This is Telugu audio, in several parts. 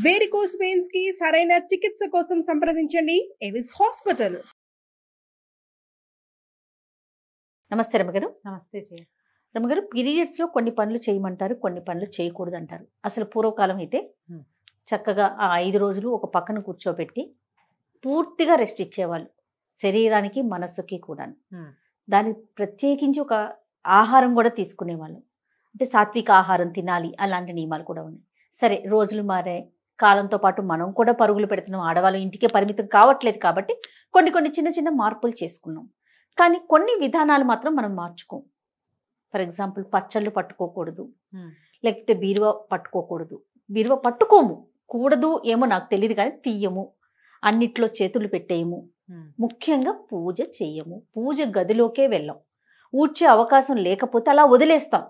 వేరికోస్ వెయిన్స్ కి సరైన చికిత్స కోసం సంప్రదించండి ఎవిస్ హాస్పిటల్. నమస్తే రమగారు. నమస్తే రమగారు, పీరియడ్స్ లో కొన్ని పనులు చేయమంటారు, కొన్ని పనులు చేయకూడదు అంటారు. అసలు పూర్వకాలం అయితే చక్కగా ఆ 5 రోజులు ఒక పక్కన కూర్చోబెట్టి పూర్తిగా రెస్ట్ ఇచ్చేవాళ్ళు, శరీరానికి మనస్సుకి కూడా. దానికి ప్రత్యేకించి ఒక ఆహారం కూడా తీసుకునేవాళ్ళు, అంటే సాత్విక ఆహారం తినాలి, అలాంటి నియమాలు కూడా ఉన్నాయి. సరే, రోజులు మారాయి, కాలంతో పాటు మనం కూడా పరుగులు పెడుతున్నాం, ఆడవాళ్ళు ఇంటికే పరిమితం కావట్లేదు కాబట్టి కొన్ని చిన్న చిన్న మార్పులు చేసుకున్నాం. కానీ కొన్ని విధానాలు మాత్రం మనం మార్చుకోం. ఫర్ ఎగ్జాంపుల్, పచ్చళ్ళు పట్టుకోకూడదు, లేకపోతే బీరువా పట్టుకోకూడదు. బీరువా పట్టుకోము, కూడదు ఏమో నాకు తెలియదు, కానీ తీయము, అన్నిట్లో చేతులు పెట్టేయము, ముఖ్యంగా పూజ చెయ్యము, పూజ గదిలోకే వెళ్ళాం. ఊడ్చే అవకాశం లేకపోతే అలా వదిలేస్తాం.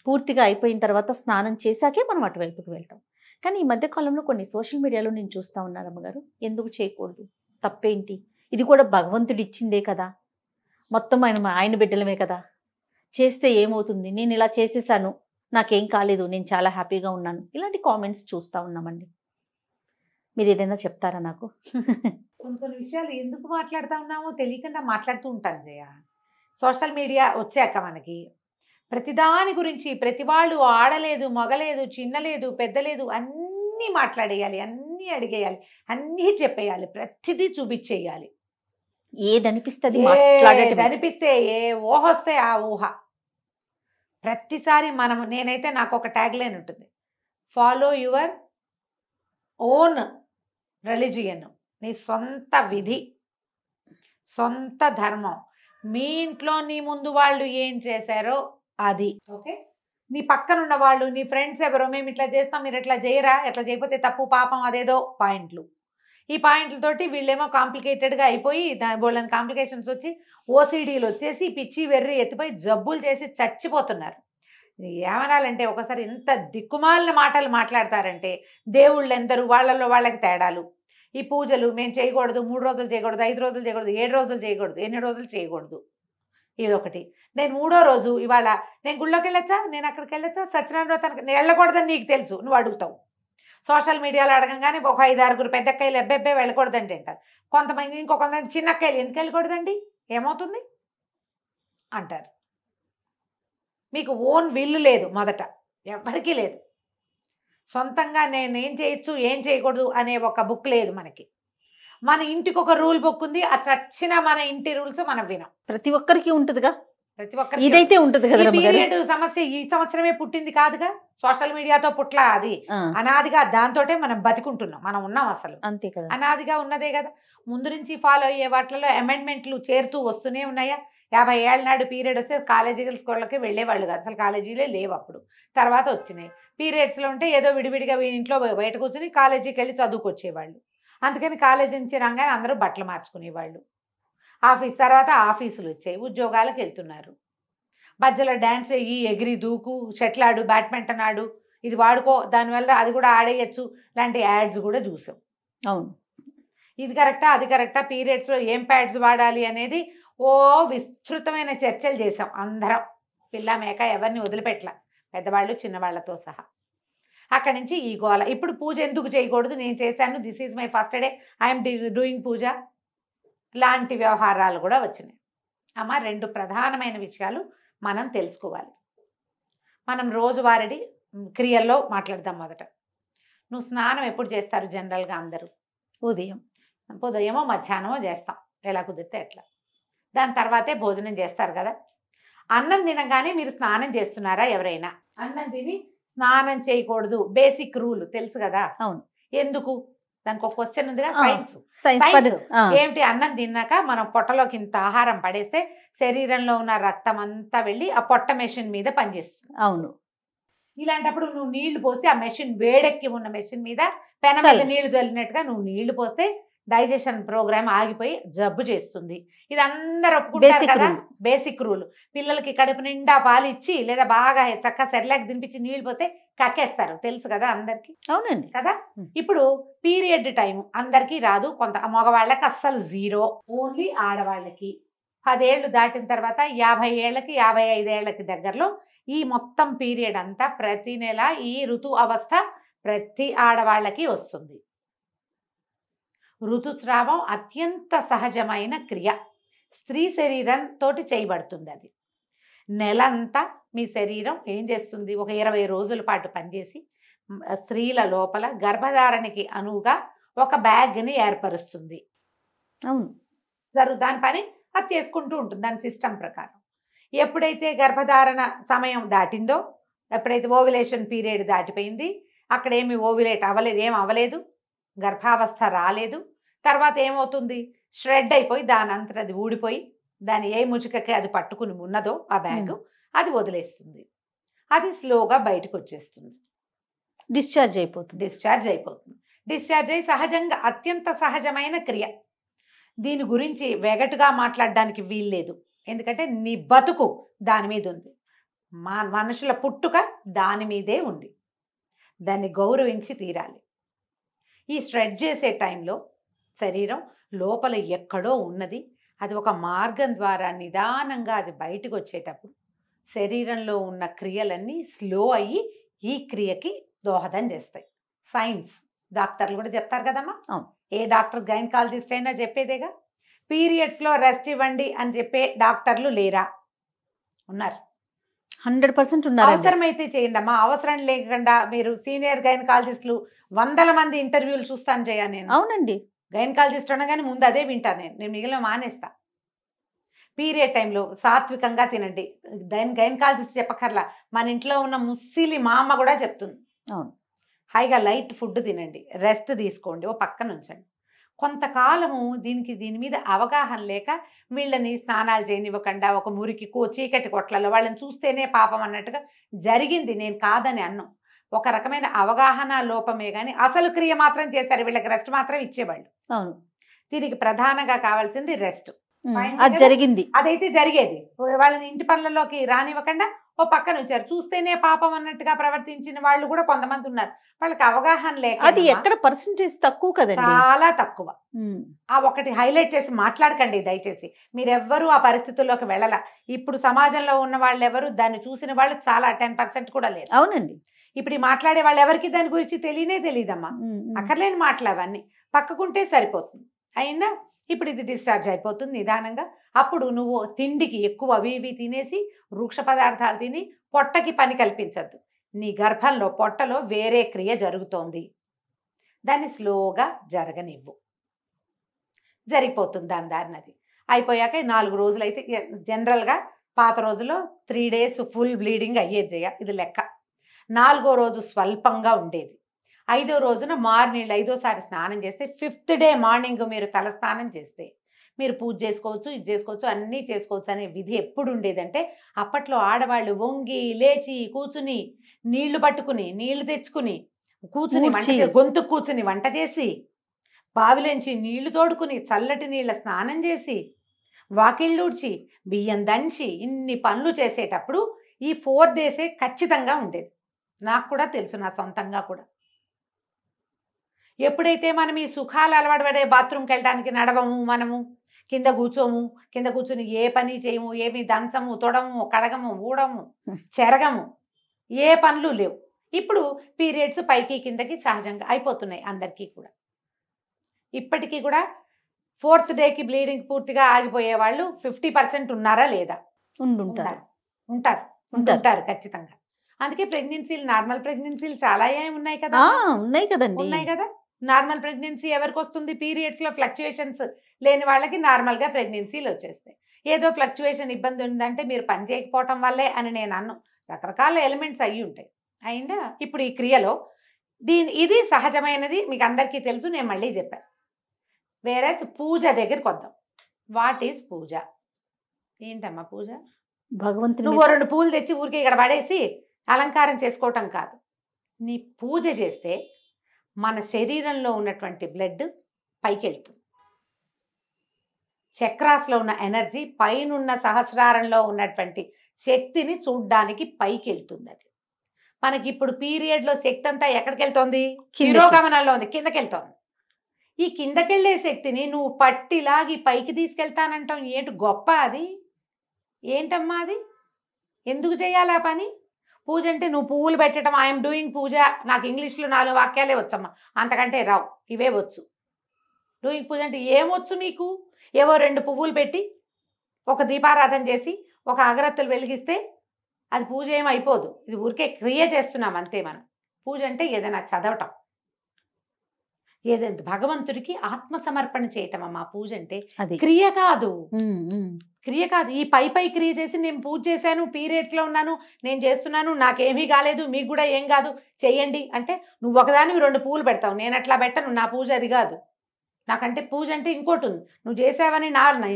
పూర్తిగా అయిపోయిన తర్వాత స్నానం చేశాకే మనం అటువైపుకి వెళ్తాం. కానీ ఈ మధ్యకాలంలో కొన్ని సోషల్ మీడియాలో నేను చూస్తూ ఉన్నాను అమ్మగారు, ఎందుకు చేయకూడదు, తప్పేంటి, ఇది కూడా భగవంతుడు ఇచ్చిందే కదా, మొత్తం ఆయన బిడ్డలమే కదా, చేస్తే ఏమవుతుంది, నేను ఇలా చేసేసాను, నాకేం కాలేదు, నేను చాలా హ్యాపీగా ఉన్నాను, ఇలాంటి కామెంట్స్ చూస్తూ ఉన్నామండి. మీరు ఏదైనా చెప్తారా నాకు? కొన్ని విషయాలు ఎందుకు మాట్లాడుతూ ఉన్నామో తెలియకుండా మాట్లాడుతూ ఉంటాను జయ. సోషల్ మీడియా వచ్చాక మనకి ప్రతిదాని గురించి ప్రతి వాళ్ళు ఆడలేదు, మగలేదు, చిన్నలేదు, పెద్దలేదు, అన్నీ మాట్లాడేయాలి, అన్నీ అడిగేయాలి, అన్నీ చెప్పేయాలి, ప్రతిదీ చూపించేయాలి. ఏదనిపిస్తుంది అనిపిస్తే ఏ ఊహ వస్తే ఆ ఊహ ప్రతిసారి నేనైతే నాకు ఒక ట్యాగ్ లైన్ ఉంటుంది, ఫాలో యువర్ ఓన్ రిలీజియన్, నీ సొంత విధి, సొంత ధర్మం, మీ ఇంట్లో నీ ముందు వాళ్ళు ఏం చేశారో అది. ఓకే, నీ పక్కనున్న వాళ్ళు, నీ ఫ్రెండ్స్ ఎవరో, మేము ఇట్లా చేస్తాం, మీరు ఎట్లా చేయరా, ఎట్లా చేయకపోతే తప్పు, పాపం, అదేదో పాయింట్లు. ఈ పాయింట్లతోటి వీళ్ళేమో కాంప్లికేటెడ్గా అయిపోయి బోళ్ళని కాంప్లికేషన్స్ వచ్చి ఓసీడీలు వచ్చేసి పిచ్చి వెర్రి ఎత్తిపోయి జబ్బులు చేసి చచ్చిపోతున్నారు. ఏమనాలంటే ఒకసారి ఎంత దిక్కుమాలిన మాటలు మాట్లాడతారంటే, దేవుళ్ళు ఎందరు, వాళ్ళల్లో వాళ్ళకి తేడాలు. ఈ పూజలు మేము చేయకూడదు, 3 రోజులు చేయకూడదు, 5 రోజులు చేయకూడదు, 7 రోజులు చేయకూడదు, ఎన్ని రోజులు చేయకూడదు, ఇదొకటి. నేను 3వ రోజు ఇవాళ నేను గుళ్ళోకి వెళ్ళొచ్చా, నేను అక్కడికి వెళ్ళొచ్చా, సత్యనారాయణ వ్రతానికి నేను వెళ్ళకూడదని నీకు తెలుసు, నువ్వు అడుగుతావు. సోషల్ మీడియాలో అడగంగానే ఒక 5-6 పెద్దక్కయ్యలు ఎబ్బెబ్బే వెళ్ళకూడదండి అంటారు. కొంతమంది ఇంకొంతమంది చిన్నక్కయ్యలు ఎందుకు వెళ్ళకూడదండి, ఏమవుతుంది అంటారు. మీకు ఓన్ విల్లు లేదు, మొదట ఎవరికీ లేదు. సొంతంగా నేను ఏం చేయొచ్చు, ఏం చేయకూడదు అనే ఒక బుక్ లేదు మనకి. మన ఇంటికి ఒక రూల్ బుక్ ఉంది, ఆ చచ్చిన మన ఇంటి రూల్స్ మనం వినం. ప్రతి ఒక్కరికి ఉంటుందిగా, ప్రతి ఒక్కరికి ఇదైతే ఉంటుంది కదా. పీరియడ్ సమస్య ఈ సంవత్సరమే పుట్టింది కాదుగా, సోషల్ మీడియాతో పుట్లా, అది అనాదిగా దాంతోటే మనం బతికుంటున్నాం, మనం ఉన్నాం, అసలు అంతే కదా, అనాదిగా ఉన్నదే కదా. ముందు నుంచి ఫాలో అయ్యే వాటిలో అమెండ్మెంట్లు చేరుతూ వస్తూనే ఉన్నాయా. 50 ఏళ్ళ నాడు పీరియడ్ వస్తే కాలేజీ స్కూళ్ళకి వెళ్ళేవాళ్ళు కాదు, అసలు కాలేజీలే లేవు అప్పుడు, తర్వాత వచ్చినాయి. పీరియడ్స్లో ఉంటే ఏదో విడివిడిగా ఇంట్లో బయట కూర్చొని కాలేజీకి వెళ్ళి చదువుకొచ్చేవాళ్ళు. అందుకని కాలేజీ నుంచి రాగానే అందరూ బట్టలు మార్చుకునేవాళ్ళు. తర్వాత ఆఫీసులు వచ్చాయి, ఉద్యోగాలకు వెళ్తున్నారు. మధ్యలో డ్యాన్స్ అయ్యి, ఎగిరి దూకు, షటిల్ ఆడు, బ్యాడ్మింటన్ ఆడు, ఇది వాడుకో, దానివల్ల అది కూడా ఆడేయచ్చు, లాంటి యాడ్స్ కూడా చూసాం. అవును, ఇది కరెక్టా, అది కరెక్టా, పీరియడ్స్లో ఏం ప్యాడ్స్ వాడాలి అనేది విస్తృతమైన చర్చలు చేసాం అందరం, పిల్ల మేక ఎవరిని వదిలిపెట్టలా, పెద్దవాళ్ళు చిన్నవాళ్లతో సహా. అక్కడి నుంచి ఈ గోల. ఇప్పుడు పూజ ఎందుకు చేయకూడదు, నేను చేశాను, this is my first day, I'm doing puja లాంటి వ్యవహారాలు కూడా వచ్చినాయి. అమ్మ, 2 ప్రధానమైన విషయాలు మనం తెలుసుకోవాలి. మనం రోజువారీ క్రియల్లో మాట్లాడదాం. మొదట, నువ్వు స్నానం ఎప్పుడు చేస్తారు జనరల్గా అందరూ? ఉదయమో మధ్యాహ్నమో చేస్తాం, ఎలా కుదిరితే ఎట్లా. దాని తర్వాతే భోజనం చేస్తారు కదా. అన్నం తినగానే మీరు స్నానం చేస్తున్నారా? ఎవరైనా అన్నం తిని స్నానం చేయకూడదు, బేసిక్ రూల్ తెలుసు కదా. అవును, ఎందుకు? దానికి ఒక క్వశ్చన్ ఉందిగా, సైన్స్ ఏమిటి? అన్నం తిన్నాక మనం పొట్టలోకి ఇంత ఆహారం పడేస్తే శరీరంలో ఉన్న రక్తం అంతా వెళ్ళి ఆ పొట్ట మెషిన్ మీద పనిచేస్తుంది. అవును, ఇలాంటప్పుడు నువ్వు నీళ్లు పోసి ఆ మెషిన్, వేడెక్కి ఉన్న మెషిన్ మీద పెన మీద నీళ్లు చల్లినట్టుగా నువ్వు నీళ్లు పోస్తే డైజెషన్ ప్రోగ్రామ్ ఆగిపోయి జబ్బు చేస్తుంది. ఇది అందరు ఒప్పుకుంటారు కదా, బేసిక్ రూల్. పిల్లలకి కడుపు నిండా పాలు ఇచ్చి లేదా బాగా చక్కగా సెర్లాక్ తినిపించి నీళ్లు పోతే కక్కేస్తారు, తెలుసు కదా అందరికి. అవునండి కదా. ఇప్పుడు పీరియడ్ టైం అందరికీ రాదు, కొంత మగవాళ్ళకి అస్సలు 0, ఓన్లీ ఆడవాళ్ళకి. 10 ఏళ్ళు దాటిన తర్వాత 50 ఏళ్ళకి 55 ఏళ్ళకి దగ్గరలో ఈ మొత్తం పీరియడ్ అంతా ప్రతి నెల ఈ ఋతు అవస్థ ప్రతి ఆడవాళ్ళకి వస్తుంది. ఋతుస్రావం అత్యంత సహజమైన క్రియ, స్త్రీ శరీరంతో చేయబడుతుంది. అది నెలంతా మీ శరీరం ఏం చేస్తుంది, ఒక 20 రోజుల పాటు పనిచేసి స్త్రీల లోపల గర్భధారణకి అనువుగా ఒక బ్యాగ్ని ఏర్పరుస్తుంది. అవును, దాని పని అది చేసుకుంటూ ఉంటుంది దాని సిస్టమ్ ప్రకారం. ఎప్పుడైతే గర్భధారణ సమయం దాటిందో, ఎప్పుడైతే ఓవ్యులేషన్ పీరియడ్ దాటిపోయింది, అక్కడ ఏమి ఓవ్యులేట్ అవ్వలేదు, ఏం అవ్వలేదు, గర్భావస్థ రాలేదు, తర్వాత ఏమవుతుంది, షెడ్ అయిపోయి దాని అంతట అది ఊడిపోయి దాని ఏ ముచుకకి అది పట్టుకుని ఉన్నదో ఆ బ్యాగ్ అది వదిలేస్తుంది. అది స్లోగా బయటకు వచ్చేస్తుంది, డిశ్చార్జ్ అయిపోతుంది. డిశ్చార్జ్ అయ్యి సహజంగా అత్యంత సహజమైన క్రియ. దీని గురించి వెగటుగా మాట్లాడడానికి వీల్లేదు, ఎందుకంటే నీ బతుకు దాని మీద ఉంది, మనుషుల పుట్టుక దాని మీదే ఉంది, దాన్ని గౌరవించి తీరాలి. ఈ షెడ్ చేసే టైంలో శరీరం లోపల ఎక్కడో ఉన్నది, అది ఒక మార్గం ద్వారా నిదానంగా అది బయటకు వచ్చేటప్పుడు శరీరంలో ఉన్న క్రియలన్నీ స్లో అయ్యి ఈ క్రియకి దోహదం చేస్తాయి. సైన్స్ డాక్టర్లు కూడా చెప్తారు కదమ్మా, ఏ డాక్టర్ గైనకాలజిస్ట్ అయినా చెప్పేదేగా. పీరియడ్స్లో రెస్ట్ ఇవ్వండి అని చెప్పే డాక్టర్లు లేరా? ఉన్నారు, 100% ఉన్నారు. అవసరమైతే చేయండి అమ్మా, అవసరం లేకుండా మీరు సీనియర్ గైనకాలజిస్టులు 100 మంది ఇంటర్వ్యూలు చూస్తాను చేయ నేను. అవునండి, గైనకాలజిస్ట్ అనగానే ముందు అదే వింటాను నేను మిగిలిన మానేస్తా. పీరియడ్ టైంలో సాత్వికంగా తినండి, గైనకాలజిస్ట్ చెప్పకర్లా, మన ఇంట్లో ఉన్న ముస్సిలి మా అమ్మ కూడా చెప్తుంది. అవును, హాయిగా లైట్ ఫుడ్ తినండి, రెస్ట్ తీసుకోండి, ఓ పక్కన ఉంచండి. కొంతకాలము దీని మీద అవగాహన లేక వీళ్ళని స్నానాలు చేయనివ్వకుండా ఒక మురికి చీకటి కొట్లలో వాళ్ళని చూస్తేనే పాపం అన్నట్టుగా జరిగింది. నేను కాదని అన్నం, ఒక రకమైన అవగాహన లోపమే కానీ అసలు క్రియ మాత్రం చేశారు, వీళ్ళకి రెస్ట్ మాత్రం ఇచ్చేవాళ్ళు. అవును, దీనికి ప్రధానంగా కావాల్సింది రెస్ట్. అది జరిగింది, అదైతే జరిగేది. వాళ్ళని ఇంటి పనులలోకి రానివ్వకుండా ఓ పక్కన వచ్చారు, చూస్తేనే పాపం అన్నట్టుగా ప్రవర్తించిన వాళ్ళు కూడా కొంతమంది ఉన్నారు. వాళ్ళకి అవగాహన లేక, అది ఎక్కడ పర్సెంటేజ్ తక్కువ కదండి, చాలా తక్కువ. ఆ ఒకటి హైలైట్ చేసి మాట్లాడకండి దయచేసి, మీరెవ్వరూ ఆ పరిస్థితుల్లోకి వెళ్ళాల. ఇప్పుడు సమాజంలో ఉన్న వాళ్ళు ఎవరు దాన్ని చూసిన వాళ్ళు చాలా 10% కూడా లేదు. అవునండి, ఇప్పుడు మాట్లాడే వాళ్ళు ఎవరికి దాని గురించి తెలియదమ్మా. అక్కర్లేని మాటలు అవన్నీ పక్కకుంటే సరిపోతుంది. అయినా ఇప్పుడు ఇది డిశ్చార్జ్ అయిపోతుంది నిదానంగా. అప్పుడు నువ్వు తిండికి ఎక్కువ అవి ఇవి తినేసి వృక్ష పదార్థాలు తిని పొట్టకి పని కల్పించద్దు. నీ గర్భంలో పొట్టలో వేరే క్రియ జరుగుతోంది, దాన్ని స్లోగా జరగనివ్వు, జరిగిపోతుంది దాని దారినది. అయిపోయాక 4 రోజులు అయితే జనరల్గా పాత రోజుల్లో 3 days ఫుల్ బ్లీడింగ్ అయ్యేది, ఇది లెక్క. 4వ రోజు స్వల్పంగా ఉండేది. 5వ రోజున మార్నింగ్ 5వసారి స్నానం చేస్తే 5th day మార్నింగ్ మీరు తల స్నానం చేస్తే మీరు పూజ చేసుకోవచ్చు, ఇది చేసుకోవచ్చు, అన్నీ చేసుకోవచ్చు అనే విధి ఎప్పుడు ఉండేదంటే, అప్పట్లో ఆడవాళ్ళు వంగి లేచి కూర్చుని నీళ్లు పట్టుకుని నీళ్లు తెచ్చుకుని కూర్చుని గొంతు కూర్చుని వంట చేసి బావిలోంచి నీళ్లు తోడుకుని చల్లటి నీళ్ళ స్నానం చేసి వాకిళ్ళూడ్చి బియ్యం దంచి ఇన్ని పనులు చేసేటప్పుడు ఈ 4 days ఖచ్చితంగా ఉండేది. నాకు కూడా తెలుసు, నా సొంతంగా కూడా. ఎప్పుడైతే మనం ఈ సుఖాలు అలవాటు పడే బాత్రూమ్కి వెళ్ళడానికి నడవము, మనము కింద కూర్చొని ఏ పని చేయము, ఏమి దంచము, తొడము, కడగము, ఊడము, చెరగము, ఏ పనులు లేవు. ఇప్పుడు పీరియడ్స్ పైకి కిందకి సహజంగా అయిపోతున్నాయి అందరికీ కూడా. ఇప్పటికీ కూడా 4th dayకి బ్లీడింగ్ పూర్తిగా ఆగిపోయే వాళ్ళు 50% ఉన్నారా లేదా? ఉంటారు ఖచ్చితంగా. అందుకే ప్రెగ్నెన్సీలు, నార్మల్ ప్రెగ్నెన్సీలు చాలా ఉన్నాయి కదా, ఉన్నాయి కదా. నార్మల్ ప్రెగ్నెన్సీ ఎవరికి వస్తుంది? పీరియడ్స్లో ఫ్లక్చుయేషన్స్ లేని వాళ్ళకి నార్మల్గా ప్రెగ్నెన్సీలు వచ్చేస్తాయి. ఏదో ఫ్లక్చుయేషన్ ఇబ్బంది ఉందంటే మీరు పని చేయకపోవటం వల్లే అని నేను అన్ను, రకరకాల ఎలిమెంట్స్ అయ్యి ఉంటాయి. అయినా ఇప్పుడు ఈ క్రియలో ఇది సహజమైనది, మీకు అందరికీ తెలుసు, నేను మళ్ళీ చెప్పాను. వేరే పూజ దగ్గరికి వద్దాం. వాట్ ఈజ్ పూజ? ఏంటమ్మా పూజ? భగవంతుడు నువ్వు 2 పూలు తెచ్చి ఊరికే ఇక్కడ పడేసి అలంకారం చేసుకోవటం కాదు. నీ పూజ చేస్తే మన శరీరంలో ఉన్నటువంటి బ్లడ్ పైకి వెళ్తుంది, చక్రాస్లో ఉన్న ఎనర్జీ పైనున్న సహస్రారంలో ఉన్నటువంటి శక్తిని చూడ్డానికి పైకి వెళ్తుంది. అది మనకి ఇప్పుడు పీరియడ్లో శక్తి అంతా ఎక్కడికి వెళ్తోంది? తిరోగమనంలో ఉంది, కిందకి వెళ్తోంది. ఈ కిందకెళ్ళే శక్తిని నువ్వు పట్టిలాగి పైకి తీసుకెళ్తానంటాం, ఏంటి గొప్ప అది? ఏంటమ్మా అది? ఎందుకు చేయాలి ఆ పని? పూజ అంటే నువ్వు పువ్వులు పెట్టడం, ఐఎమ్ డూయింగ్ పూజ, నాకు ఇంగ్లీష్లో 4 వాక్యాలే వచ్చమ్మా, అంతకంటే రావు, ఇవే వచ్చు. డూయింగ్ పూజ అంటే ఏమొచ్చు నీకు? ఏవో 2 పువ్వులు పెట్టి ఒక దీపారాధన చేసి ఒక అగరత్తులు వెలిగిస్తే అది పూజ ఏమైపోదు. ఇది ఊరికే క్రియ చేస్తున్నాం అంతే. మనం పూజ అంటే ఏదైనా చదవటం, ఏదైనా భగవంతుడికి ఆత్మ సమర్పణ చేయటం అమ్మా పూజ అంటే. అది క్రియ కాదు, క్రియ కాదు. ఈ పై క్రియ చేసి నేను పూజ చేశాను, పీరియడ్స్ లో ఉన్నాను, నేను చేస్తున్నాను, నాకేమీ కాలేదు, మీకు కూడా ఏం కాదు, చెయ్యండి అంటే నువ్వు ఒకదానివి 2 పువ్వులు పెడతావు. నేను అట్లా పెట్టను, నా పూజ అది కాదు. నాకంటే పూజ అంటే ఇంకోటి ఉంది. నువ్వు చేసావని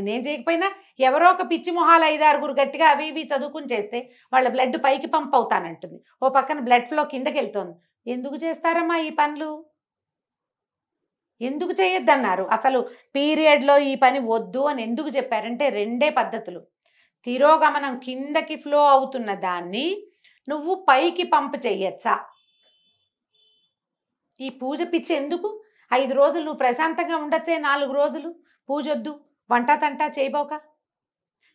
నేను చేయకపోయినా ఎవరో ఒక పిచ్చి మొహాలు 5-6 గట్టిగా అవి ఇవి చదువుకుని చేస్తే వాళ్ళ బ్లడ్ పైకి పంప్ అవుతానంటుంది, ఓ పక్కన బ్లడ్ ఫ్లో కిందకి వెళ్తోంది. ఎందుకు చేస్తారమ్మా ఈ పనులు? ఎందుకు చేయొద్దన్నారు? అసలు పీరియడ్లో ఈ పని వద్దు అని ఎందుకు చెప్పారంటే 2 పద్ధతులు. తిరోగమనం కిందకి ఫ్లో అవుతున్న దాన్ని నువ్వు పైకి పంప్ చెయ్యొచ్చా? ఈ పూజ పిచ్చి ఎందుకు? 5 రోజులు నువ్వు ప్రశాంతంగా ఉండొచ్చే, 4 రోజులు పూజ వద్దు, వంట తంట చేయబోక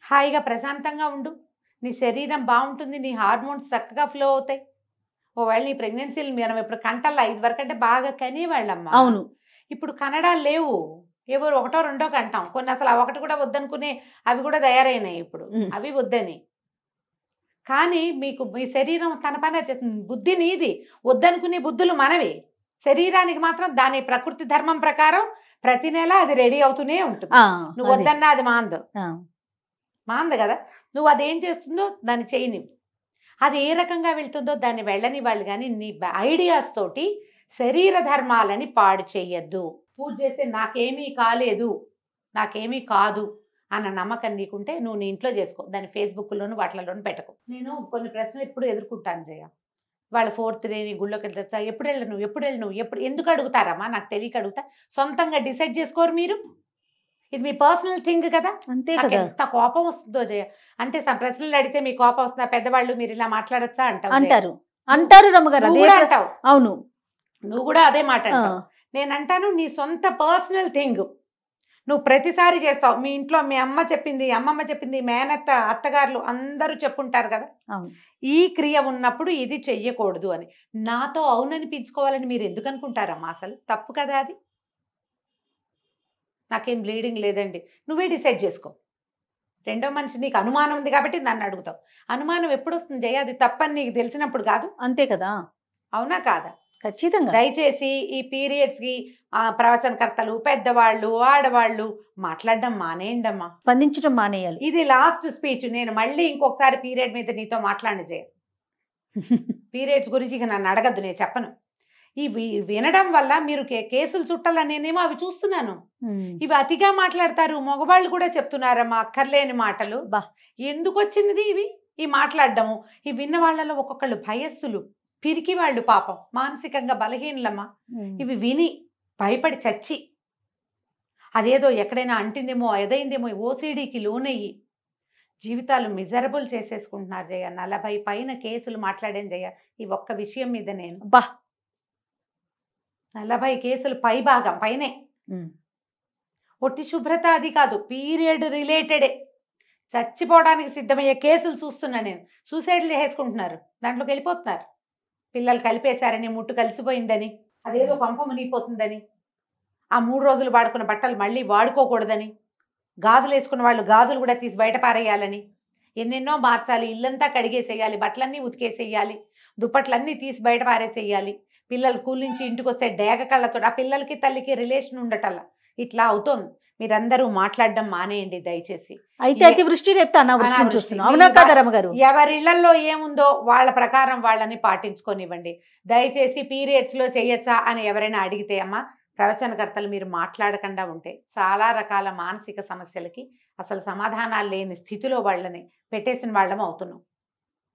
హాయిగా ప్రశాంతంగా ఉండు, నీ శరీరం బాగుంటుంది, నీ హార్మోన్స్ చక్కగా ఫ్లో అవుతాయి. ఒకవేళ నీ ప్రెగ్నెన్సీలు మనం ఇప్పుడు కంటల్లో 5 వరకు అంటే బాగా కనేవాళ్ళమ్మా. అవును, ఇప్పుడు కన్నడాలు లేవు, ఎవరు 1, 2 కంటాం. కొన్ని అసలు ఆ 1 కూడా వద్దనుకునే అవి కూడా తయారైనాయి ఇప్పుడు, అవి వద్దని. కానీ మీకు మీ శరీరం తన పని చేస్తుంది. బుద్ధి నీది, వద్దనుకునే బుద్ధులు మనవి. శరీరానికి మాత్రం దాని ప్రకృతి ధర్మం ప్రకారం ప్రతి నెల అది రెడీ అవుతూనే ఉంటుంది. నువ్వు వద్దన్నా అది మాంద కదా. నువ్వు అదేం చేస్తుందో దాన్ని చేయని, అది ఏ రకంగా వెళ్తుందో దాన్ని వెళ్ళని వాళ్ళు. కానీ నీ ఐడియాస్ తోటి శరీర ధర్మాలని పాడు చెయ్యొద్దు. పూజ చేస్తే నాకేమీ కాలేదు, నాకేమీ కాదు అన్న నమ్మకం నీకుంటే నువ్వు నీ ఇంట్లో చేసుకో, దాన్ని ఫేస్బుక్లోను వాటిలోనూ పెట్టకు. నేను కొన్ని ప్రశ్నలు ఎప్పుడు ఎదుర్కొంటాను జయ. వాళ్ళ 4th డే గుళ్ళోకి వెళ్తా, ఎప్పుడు వెళ్ళను ఎందుకు అడుగుతారమ్మా? నాకు తెలియక అడుగుతా. సొంతంగా డిసైడ్ చేసుకోరు మీరు? ఇది మీ పర్సనల్ థింగ్ కదా. అంతే నాకు కదా. ఎంత కోపం వస్తుందో జయ. అంటే ప్రశ్నలు అడిగితే మీ కోపం వస్తుందా? పెద్దవాళ్ళు మీరు ఇలా మాట్లాడచ్చా అంటారు రమ్మగారు. అంటావు. అవును, నువ్వు కూడా అదే మాట అంటావు. నేను అంటాను నీ సొంత పర్సనల్ థింగ్ నువ్వు ప్రతిసారి చేస్తావు. మీ ఇంట్లో మీ అమ్మ చెప్పింది, అమ్మమ్మ చెప్పింది, మేనత్త, అత్తగారులు అందరూ చెప్పుంటారు కదా, ఈ క్రియ ఉన్నప్పుడు ఇది చెయ్యకూడదు అని. నాతో అవుననిపించుకోవాలని మీరు ఎందుకు అనుకుంటారమ్మా? అసలు తప్పు కదా అది. నాకేం బ్లీడింగ్ లేదండి, నువ్వే డిసైడ్ చేసుకో. రెండో మనిషి నీకు అనుమానం ఉంది కాబట్టి నన్ను అడుగుతావు. అనుమానం ఎప్పుడు వస్తుంది జయ? అది తప్పని నీకు తెలిసినప్పుడు కాదు. అంతే కదా. అవునా కాదా? ఖచ్చితంగా. దయచేసి ఈ పీరియడ్స్కి ప్రవచనకర్తలు, పెద్దవాళ్ళు, ఆడవాళ్ళు మాట్లాడడం మానేయండమ్మా, స్పందించడం మానేయాలి. ఇది లాస్ట్ స్పీచ్. నేను మళ్ళీ ఇంకొకసారి పీరియడ్ మీద నీతో మాట్లాడి చేయ. పీరియడ్స్ గురించి ఇక నన్ను అడగద్దు, నేను చెప్పను. ఇవి వినడం వల్ల మీరు కేసులు చుట్టాలనేనేమో అవి చూస్తున్నాను. ఇవి అతిగా మాట్లాడతారు, మగవాళ్ళు కూడా చెప్తున్నారమ్మా అక్కర్లేని మాటలు. ఎందుకు వచ్చింది ఇవి ఈ మాట్లాడడము? ఇవి విన్న వాళ్ళలో ఒక్కొక్కళ్ళు భయస్థులు, పిరికి వాళ్ళు, పాపం మానసికంగా బలహీనలమ్మా. ఇవి విని భయపడి చచ్చి అదేదో ఎక్కడైనా అంటిందేమో, ఏదైందేమో, ఓసీడీకి లోనయ్యి జీవితాలు మిజరబుల్ చేసేసుకుంటున్నారు జయ. 40 పైన కేసులు మాట్లాడాను జయ ఈ ఒక్క విషయం మీద. నేను 40 కేసులు భాగం పైనే. ఒట్టి శుభ్రత అది కాదు, పీరియడ్ రిలేటెడే చచ్చిపోవడానికి సిద్ధమయ్యే కేసులు చూస్తున్నా నేను. సూసైడ్లు చేసుకుంటున్నారు, దాంట్లోకి వెళ్ళిపోతున్నారు. పిల్లలు కలిపేశారని, ముట్టు కలిసిపోయిందని, అదేదో పంప మునిగిపోతుందని, ఆ 3 రోజులు వాడుకున్న బట్టలు మళ్ళీ వాడుకోకూడదని, గాజులు వేసుకున్న వాళ్ళు గాజులు కూడా తీసి బయట పారేయాలని, ఎన్నెన్నో మార్చాలి, ఇల్లంతా కడిగేసేయాలి, బట్టలన్నీ ఉతికేసేయాలి, దుప్పట్లన్నీ తీసి బయట పారేసేయాలి. పిల్లలు స్కూల్ నుంచి ఇంటికి వస్తే డేగ కళ్ళతో ఆ పిల్లలకి తల్లికి రిలేషన్ ఉండటల్లా ఇట్లా అవుతోంది. మీరందరూ మాట్లాడడం మానేయండి దయచేసి. అయితే అతివృష్టి రేపు అనావృష్టి చూస్తున్నాం. అవునా కదా రమ్మగారు? ఎవరి ఇళ్లలో ఏముందో వాళ్ళ ప్రకారం వాళ్ళని పాటించుకొనివ్వండి దయచేసి. పీరియడ్స్ లో చేయొచ్చా అని ఎవరైనా అడిగితే అమ్మా ప్రవచనకర్తలు మీరు మాట్లాడకుండా ఉంటే చాలా రకాల మానసిక సమస్యలకి అసలు సమాధానాలు లేని స్థితిలో వాళ్ళని పెట్టేసిన వాళ్ళం అవుతున్నాం.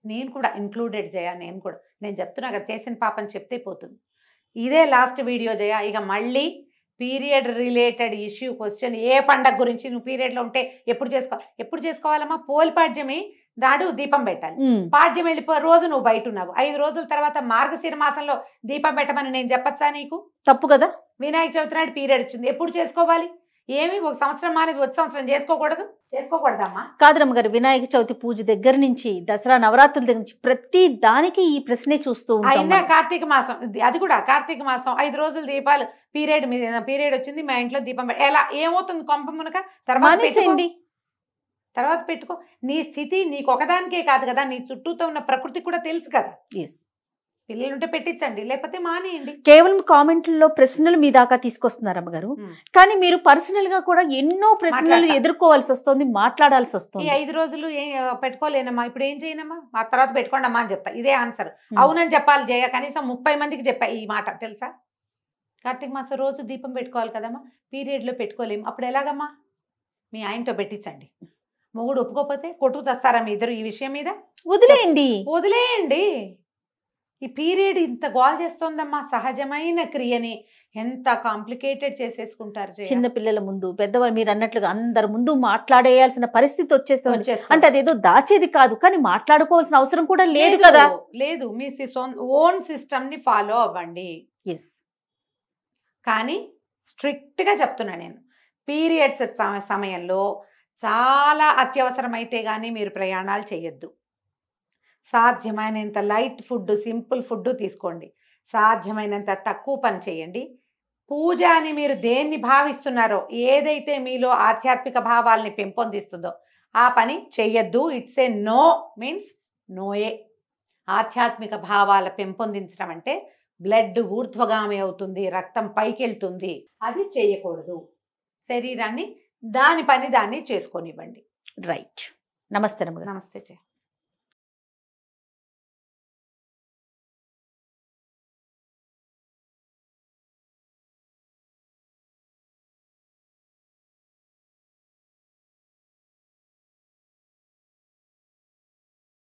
నేను కూడా ఇంక్లూడెడ్ జయ. నేను చెప్తున్నా కదా, చేసిన పాపని చెప్తే పోతుంది. ఇదే లాస్ట్ వీడియో జయ. ఇక మళ్ళీ పీరియడ్ రిలేటెడ్ ఇష్యూ క్వశ్చన్, ఏ పండగ గురించి నువ్వు పీరియడ్లో ఉంటే ఎప్పుడు చేసుకోవాలమ్మా? పోలిపాడ్యమి నాడు దీపం పెట్టాలి. పాడ్యం వెళ్ళిపో రోజు నువ్వు బయట ఉన్నావు, 5 రోజుల తర్వాత మార్గశిర మాసంలో దీపం పెట్టమని నేను చెప్పచ్చా నీకు? తప్పు కదా. వినాయక చవితి నాడు పీరియడ్ వచ్చింది, ఎప్పుడు చేసుకోవాలి? ఏమి ఒక సంవత్సరం మానేసి వచ్చే సంవత్సరం చేసుకోకూడదమ్మా. కాదు రమ్మగారు, వినాయక చవితి పూజ దగ్గర నుంచి దసరా నవరాత్రుల దగ్గర నుంచి ప్రతి దానికి ఈ ప్రశ్నే చూస్తూ ఉంటాం అయినా మనం. కార్తీక మాసం, అది కూడా కార్తీక మాసం 5 రోజులు దీపాలు, పీరియడ్ వచ్చింది మా ఇంట్లో దీపం ఎలా ఏమవుతుంది కొంప మునక? మానేసేయండి. తర్వాత పెట్టుకో. నీ స్థితి నీకు ఒకదానికే కాదు కదా, నీ చుట్టూతో ఉన్న ప్రకృతి కూడా తెలుసు కదా. పిల్లలుంటే పెట్టించండి, లేకపోతే మానేయండి. కేవలం కామెంట్లలో ప్రశ్నలు మీ దాకా తీసుకొస్తున్నారు అమ్మగారు, కానీ మీరు పర్సనల్ గా కూడా ఎన్నో ప్రశ్నలు ఎదుర్కోవాల్సి వస్తుంది, మాట్లాడాల్సి వస్తుంది. ఈ 5 రోజులు పెట్టుకోలేనమ్మా, ఇప్పుడు ఏం చేయనమ్మా, ఆ తర్వాత పెట్టుకోండి అమ్మా అని చెప్తా. ఇదే ఆన్సర్. అవునని చెప్పాలి జయ, కనీసం 30 మందికి చెప్పా ఈ మాట, తెలుసా? కార్తీక మాసం రోజు దీపం పెట్టుకోవాలి కదమ్మా, పీరియడ్ లో పెట్టుకోలేము, అప్పుడు ఎలాగమ్మా? మీ ఆయనతో పెట్టించండి. మొగుడు ఒప్పుకోకపోతే కొట్టుకు చేస్తారా మీ ఇద్దరు ఈ విషయం మీద? వదిలేయండి. ఈ పీరియడ్ ఇంత గోల్ చేస్తోందమ్మా, సహజమైన క్రియని ఎంత కాంప్లికేటెడ్ చేసేసుకుంటారు. చిన్న పిల్లల ముందు, పెద్దవాళ్ళు మీరు అన్నట్లుగా అందరి ముందు మాట్లాడేయాల్సిన పరిస్థితి వచ్చేస్తుంది. అంటే అదేదో దాచేది కాదు, కానీ మాట్లాడుకోవాల్సిన అవసరం కూడా లేదు కదా. లేదు, మీ ఓన్ సిస్టమ్ ని ఫాలో అవ్వండి. కానీ స్ట్రిక్ట్ గా చెప్తున్నా నేను, పీరియడ్స్ సమయంలో చాలా అత్యవసరమైతే కానీ మీరు ప్రయాణాలు చేయొద్దు. సాధ్యమైనంత లైట్ ఫుడ్, సింపుల్ ఫుడ్ తీసుకోండి. సాధ్యమైనంత తక్కువ పని చేయండి. పూజ అని మీరు దేన్ని భావిస్తున్నారో, ఏదైతే మీలో ఆధ్యాత్మిక భావాల్ని పెంపొందిస్తుందో ఆ పని చెయ్యొద్దు. ఇట్స్ ఏ నో మీన్స్ నోయే. ఆధ్యాత్మిక భావాల పెంపొందించడం అంటే బ్లడ్ ఊర్ధ్వగామి అవుతుంది, రక్తం పైకి వెళ్తుంది, అది చేయకూడదు. శరీరాన్ని దాని పని దాన్ని చేసుకోనివ్వండి. రైట్. నమస్తే. నమస్తే.